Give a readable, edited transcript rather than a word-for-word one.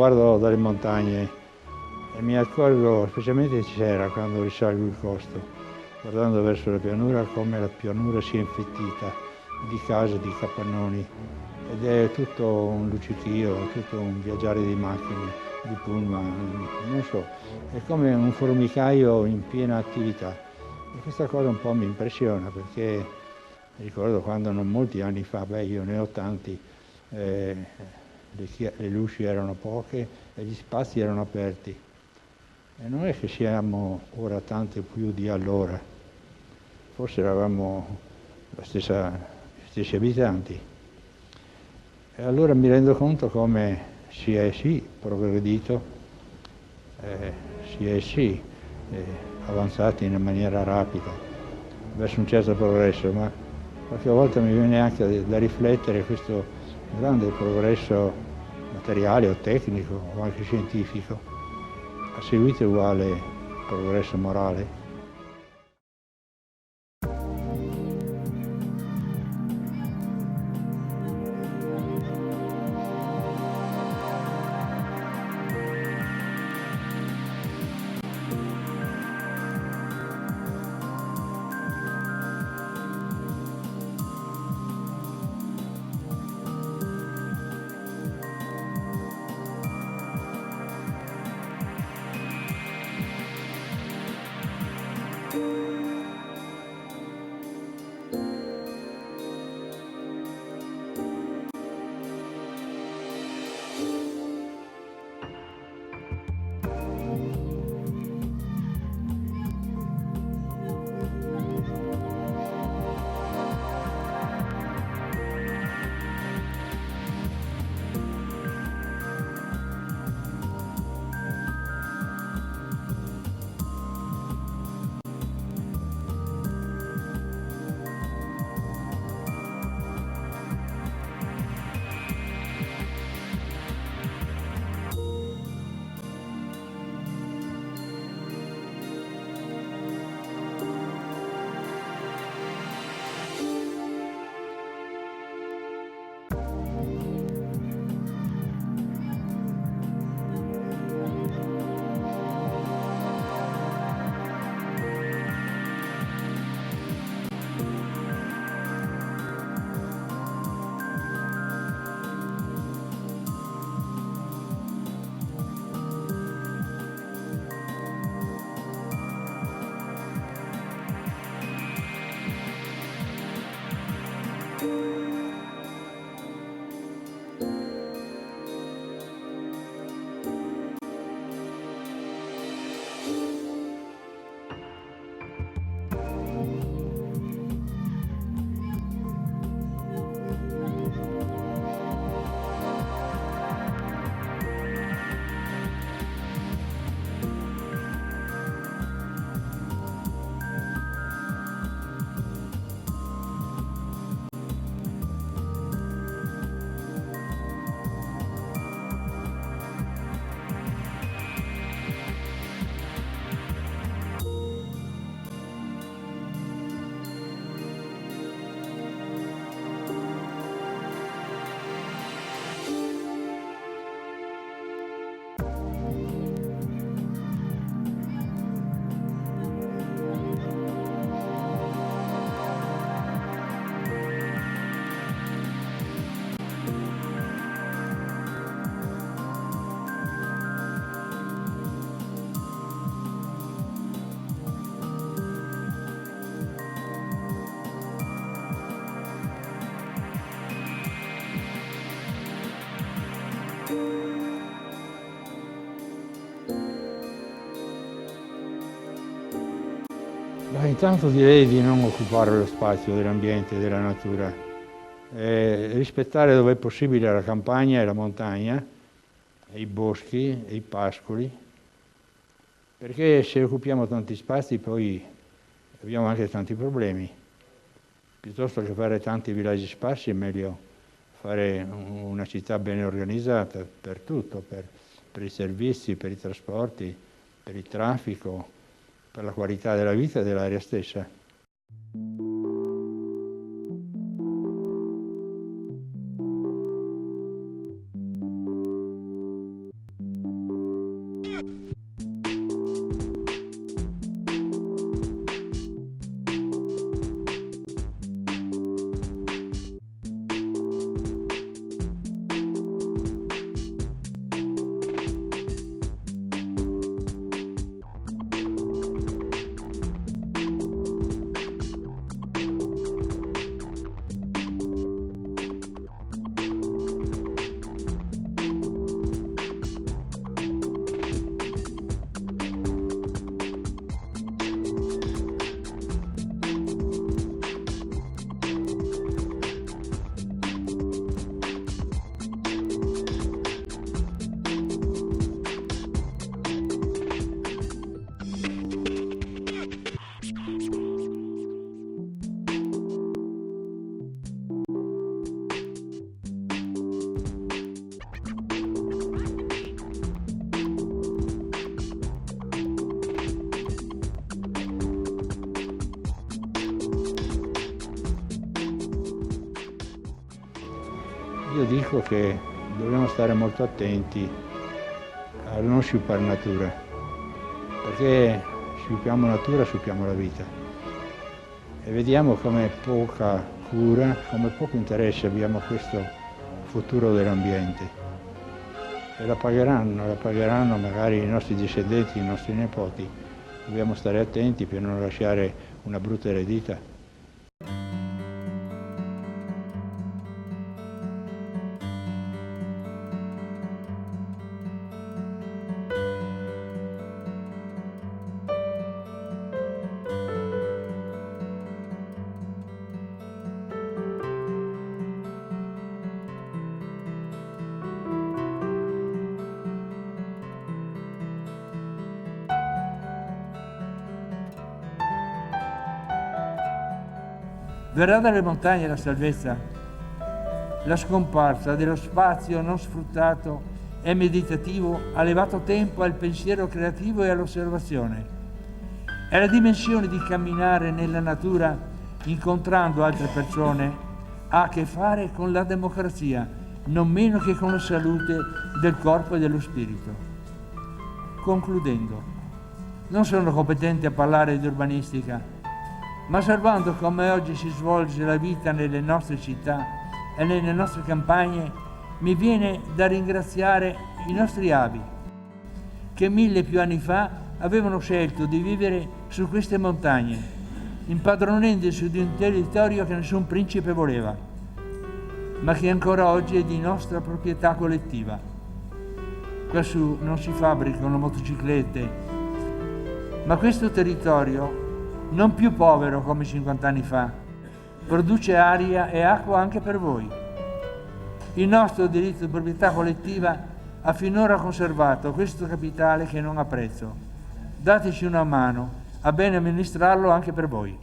guardo dalle montagne e mi accorgo, specialmente sera quando risalgo il costo, guardando verso la pianura, come la pianura sia infettita di case, di capannoni, ed è tutto un luccichio, tutto un viaggiare di macchine, di pullman, non so, è come un formicaio in piena attività. E questa cosa un po' mi impressiona, perché ricordo quando non molti anni fa, io ne ho tanti, le luci erano poche e gli spazi erano aperti. E non è che siamo ora tanto più di allora, forse eravamo gli stessi abitanti. E allora mi rendo conto come si è sì progredito, si è sì avanzati in maniera rapida verso un certo progresso, ma qualche volta mi viene anche da riflettere questo grande progresso materiale o tecnico o anche scientifico, a seguito uguale progresso morale. Ma intanto direi di non occupare lo spazio dell'ambiente e della natura, rispettare dove è possibile la campagna e la montagna, e i boschi e i pascoli, perché se occupiamo tanti spazi poi abbiamo anche tanti problemi. Piuttosto che fare tanti villaggi sparsi è meglio fare una città ben organizzata per tutto, per i servizi, per i trasporti, per il traffico, per la qualità della vita e dell'aria stessa. Io dico che dobbiamo stare molto attenti a non sciupare natura, perché sciupiamo natura, sciupiamo la vita. E vediamo come poca cura, come poco interesse abbiamo a questo futuro dell'ambiente. E la pagheranno magari i nostri discendenti, i nostri nipoti. Dobbiamo stare attenti per non lasciare una brutta eredità. Verrà dalle montagne la salvezza, la scomparsa dello spazio non sfruttato e meditativo ha levato tempo al pensiero creativo e all'osservazione. È la dimensione di camminare nella natura incontrando altre persone ha a che fare con la democrazia, non meno che con la salute del corpo e dello spirito. Concludendo, non sono competente a parlare di urbanistica, ma osservando come oggi si svolge la vita nelle nostre città e nelle nostre campagne, mi viene da ringraziare i nostri avi, che 1000 più anni fa avevano scelto di vivere su queste montagne, impadronendosi di un territorio che nessun principe voleva, ma che ancora oggi è di nostra proprietà collettiva. Quassù non si fabbricano motociclette, ma questo territorio, non più povero come 50 anni fa, produce aria e acqua anche per voi. Il nostro diritto di proprietà collettiva ha finora conservato questo capitale che non ha prezzo. Dateci una mano a bene amministrarlo anche per voi.